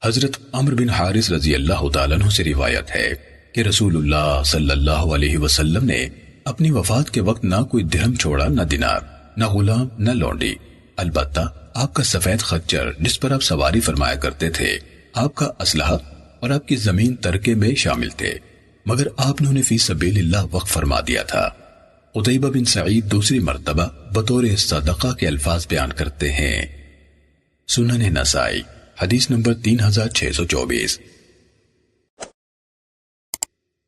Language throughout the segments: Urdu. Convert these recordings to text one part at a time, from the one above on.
حضرت عمرو بن حارث رضی اللہ تعالیٰ عنہ سے روایت ہے کہ رسول اللہ صلی اللہ علیہ وسلم نے اپنی وفات کے وقت نہ کوئی درہم چھوڑا، نہ دینار، نہ غلام، نہ لونڈی، البتہ آپ کا سفید خچر جس پر آپ سواری فرمایا کرتے تھے، آپ کا اسلحہ اور آپ کی زمین ترکے میں شامل تھے، مگر آپ نے انہیں فی سبیل اللہ وقف فرما دیا تھا۔ قتیبہ بن سعید دوسری مرتبہ بطور صدقہ کے الفاظ بیان کرتے ہیں۔ سنن نسائی حدیث نمبر 3624۔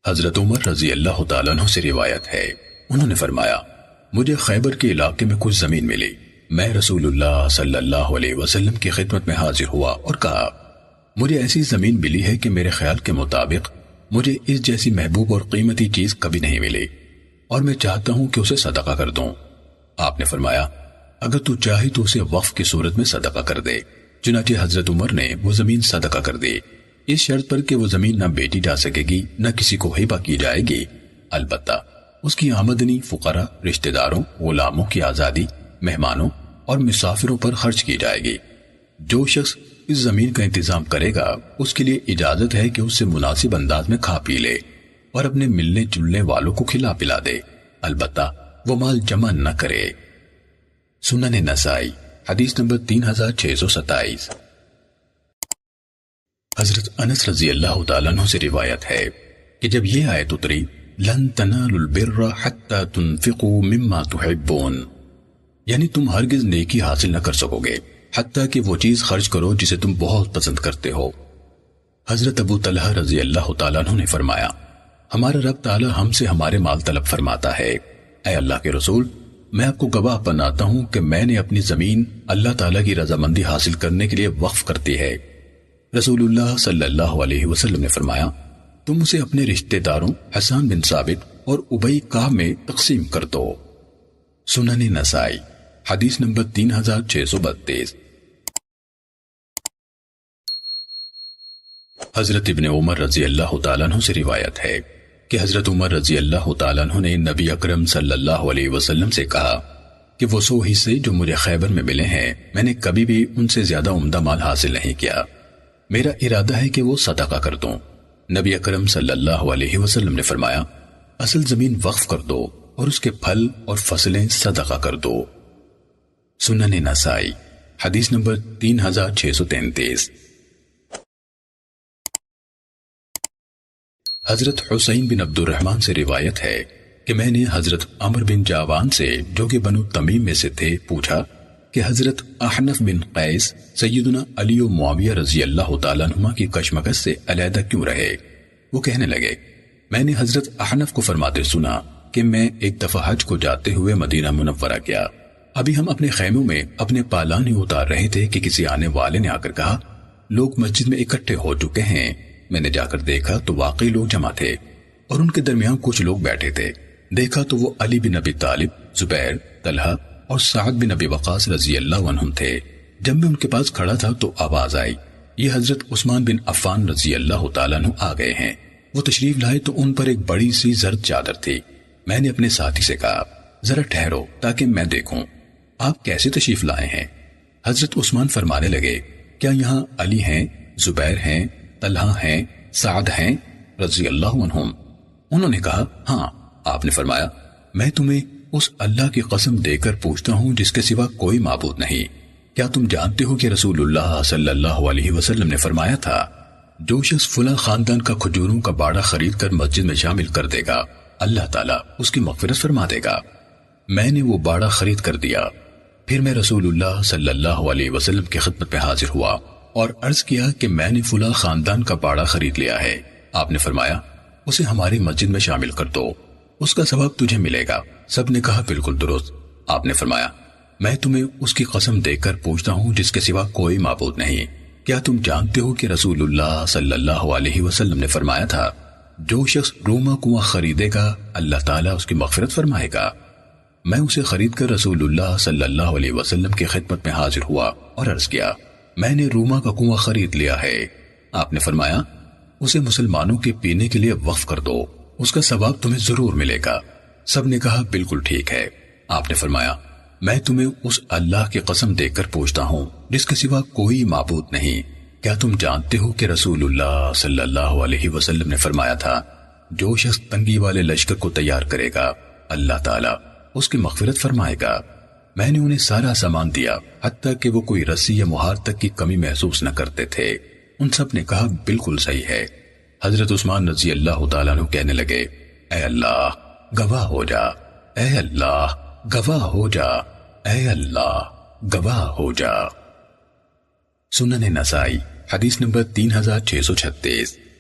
حضرت عمر رضی اللہ تعالیٰ عنہ سے روایت ہے، انہوں نے فرمایا مجھے خیبر کے علاقے میں کچھ زمین ملی، میں رسول اللہ صلی اللہ علیہ وسلم کی خدمت میں حاضر ہوا اور کہا مجھے ایسی زمین ملی ہے کہ میرے خیال کے مطابق مجھے اس جیسی محبوب اور قیمتی چیز کبھی نہیں ملی، اور میں چاہتا ہوں کہ اسے صدقہ کر دوں۔ آپ نے فرمایا اگر تو چاہے تو اسے وقف کی صورت میں صدقہ کر دے۔ چنانچہ حضرت عمر نے وہ زمین صدقہ کر دی، اس شرط پر کہ وہ زمین نہ بیچی جا سکے گی نہ کسی کو ہبہ کی جائے گی، البتہ اس کی آمدنی فقراء، رشتہ داروں، غلاموں کی آزادی، مہمانوں اور مسافروں پر خرچ کی جائے گی۔ جو شخص اس زمین کا انتظام کرے گا اس کے لیے اجازت ہے کہ اس سے مناسب انداز میں کھا پی لے اور اپنے ملنے جلنے والوں کو کھلا پلا دے، البتہ وہ مال جمع نہ کرے۔ سنن نسائی حدیث نمبر 3627۔ حضرت انس رضی اللہ تعالیٰ عنہ سے روایت ہے کہ جب یہ آیت اتری لن تنالوا البر حتى تنفقوا مما تحبون، یعنی تم ہرگز نیکی حاصل نہ کر سکو گے حتیٰ کہ وہ چیز خرچ کرو جسے تم بہت پسند کرتے ہو۔ حضرت ابو طلحہ رضی اللہ تعالیٰ عنہ نے فرمایا ہمارا رب تعالیٰ ہم سے ہمارے مال طلب فرماتا ہے، اے اللہ کے رسول میں آپ کو گواہ بناتا ہوں کہ میں نے اپنی زمین اللہ تعالیٰ کی رضامندی حاصل کرنے کے لیے وقف کرتی ہے۔ رسول اللہ صلی اللہ علیہ وسلم نے فرمایا تم اسے اپنے رشتہ داروں حسان بن ثابت اور ابی کعب میں تقسیم کر دو۔ سنن نسائی حدیث نمبر 3632۔ حضرت ابن عمر رضی اللہ تعالیٰ عنہ سے روایت ہے کہ حضرت عمر رضی اللہ تعالیٰ عنہ نے نبی اکرم صلی اللہ علیہ وسلم سے کہا کہ وہ 100 حصے جو مجھے خیبر میں ملے ہیں میں نے کبھی بھی ان سے زیادہ عمدہ مال حاصل نہیں کیا، میرا ارادہ ہے کہ وہ صدقہ کر دوں۔ نبی اکرم صلی اللہ علیہ وسلم نے فرمایا اصل زمین وقف کر دو اور اس کے پھل اور فصلیں صدقہ کر دو۔ سنن نسائی حدیث نمبر 3633۔ حضرت حسین بن عبد الرحمن سے روایت ہے کہ میں نے حضرت عمر بن جاوان سے جو کہ بنو تمیم میں سے تھے پوچھا کہ حضرت احنف بن قیس سیدنا علی و معاویہ رضی اللہ تعالیٰ عنہما کی کشمکش سے علیحدہ کیوں رہے؟ وہ کہنے لگے میں نے حضرت احنف کو فرماتے سنا کہ میں ایک دفعہ حج کو جاتے ہوئے مدینہ منورہ گیا، ابھی ہم اپنے خیموں میں اپنے پالان ہی اتار رہے تھے کہ کسی آنے والے نے آ کر کہا لوگ مسجد میں اکٹھے ہو چکے ہیں۔ میں نے جا کر دیکھا تو واقعی لوگ جمع تھے اور ان کے درمیان کچھ لوگ بیٹھے تھے، دیکھا تو وہ علی بن ابی طالب، زبیر، طلحہ اور سعد بن ابی وقاص رضی اللہ عنہم تھے۔ جب میں ان کے پاس کھڑا تھا تو آواز آئی یہ حضرت عثمان بن عفان رضی اللہ تعالیٰ عنہ آ گئے ہیں۔ وہ تشریف لائے تو ان پر ایک بڑی سی زرد چادر تھی۔ میں نے اپنے ساتھی سے کہا ذرا ٹھہرو تاکہ میں دیکھوں آپ کیسے تشریف لائے ہیں۔ حضرت عثمان فرمانے لگے کیا یہاں علی ہیں، زبیر ہیں، طلحہ ہیں، سعد ہیں رضی اللہ عنہم؟ انہوں نے کہا ہاں۔ آپ نے فرمایا میں تمہیں اس اللہ کی قسم دے کر پوچھتا ہوں جس کے سوا کوئی معبود نہیں، کیا تم جانتے ہو کہ رسول اللہ صلی اللہ علیہ وسلم نے فرمایا تھا جو شخص فلاں خاندان کا کھجوروں کا باڑا خرید کر مسجد میں شامل کر دے گا اللہ تعالیٰ اس کی مغفرت فرما دے گا۔ میں نے وہ باڑا خرید کر دیا، پھر میں رسول اللہ صلی اللہ علیہ وسلم کی خدمت میں حاضر ہوا اور عرض کیا کہ میں نے فلاں خاندان کا باڑا خرید لیا ہے۔ آپ نے فرمایا اسے ہماری مسجد میں شامل کر دو، اس کا ثواب تجھے ملے گا۔ سب نے کہا بالکل درست۔ آپ نے فرمایا میں تمہیں اس کی قسم دے کر پوچھتا ہوں جس کے سوا کوئی معبود نہیں، کیا تم جانتے ہو کہ رسول اللہ صلی اللہ علیہ وسلم نے فرمایا تھا جو شخص روما کنواں خریدے گا اللہ تعالیٰ اس کی مغفرت فرمائے گا؟ میں اسے خرید کر رسول اللہ صلی اللہ علیہ وسلم کی خدمت میں حاضر ہوا اور عرض کیا میں نے روما کا کنواں خرید لیا ہے۔ آپ نے فرمایا اسے مسلمانوں کے پینے کے لیے وقف کر دو، اس کا ثواب تمہیں ضرور ملے گا۔ سب نے کہا بالکل ٹھیک ہے۔ آپ نے فرمایا میں تمہیں اس اللہ کی قسم دے کر پوچھتا ہوں جس کے سوا کوئی معبود نہیں، کیا تم جانتے ہو کہ رسول اللہ صلی اللہ علیہ وسلم نے فرمایا تھا جو شخص تنگی والے لشکر کو تیار کرے گا اللہ تعالیٰ اس کی مغفرت فرمائے گا۔ میں نے انہیں سارا سامان دیا حتیٰ کہ وہ کوئی رسی یا مہار تک کی کمی محسوس نہ کرتے تھے۔ ان سب نے کہا بالکل صحیح ہے۔ حضرت عثمان رضی اللہ تعالیٰ عنہ کہنے لگے اے اللہ گواہ ہو جا، اے اللہ گواہ ہو جا، اے اللہ گواہ ہو جا۔ سنن نسائی حدیث نمبر 3636۔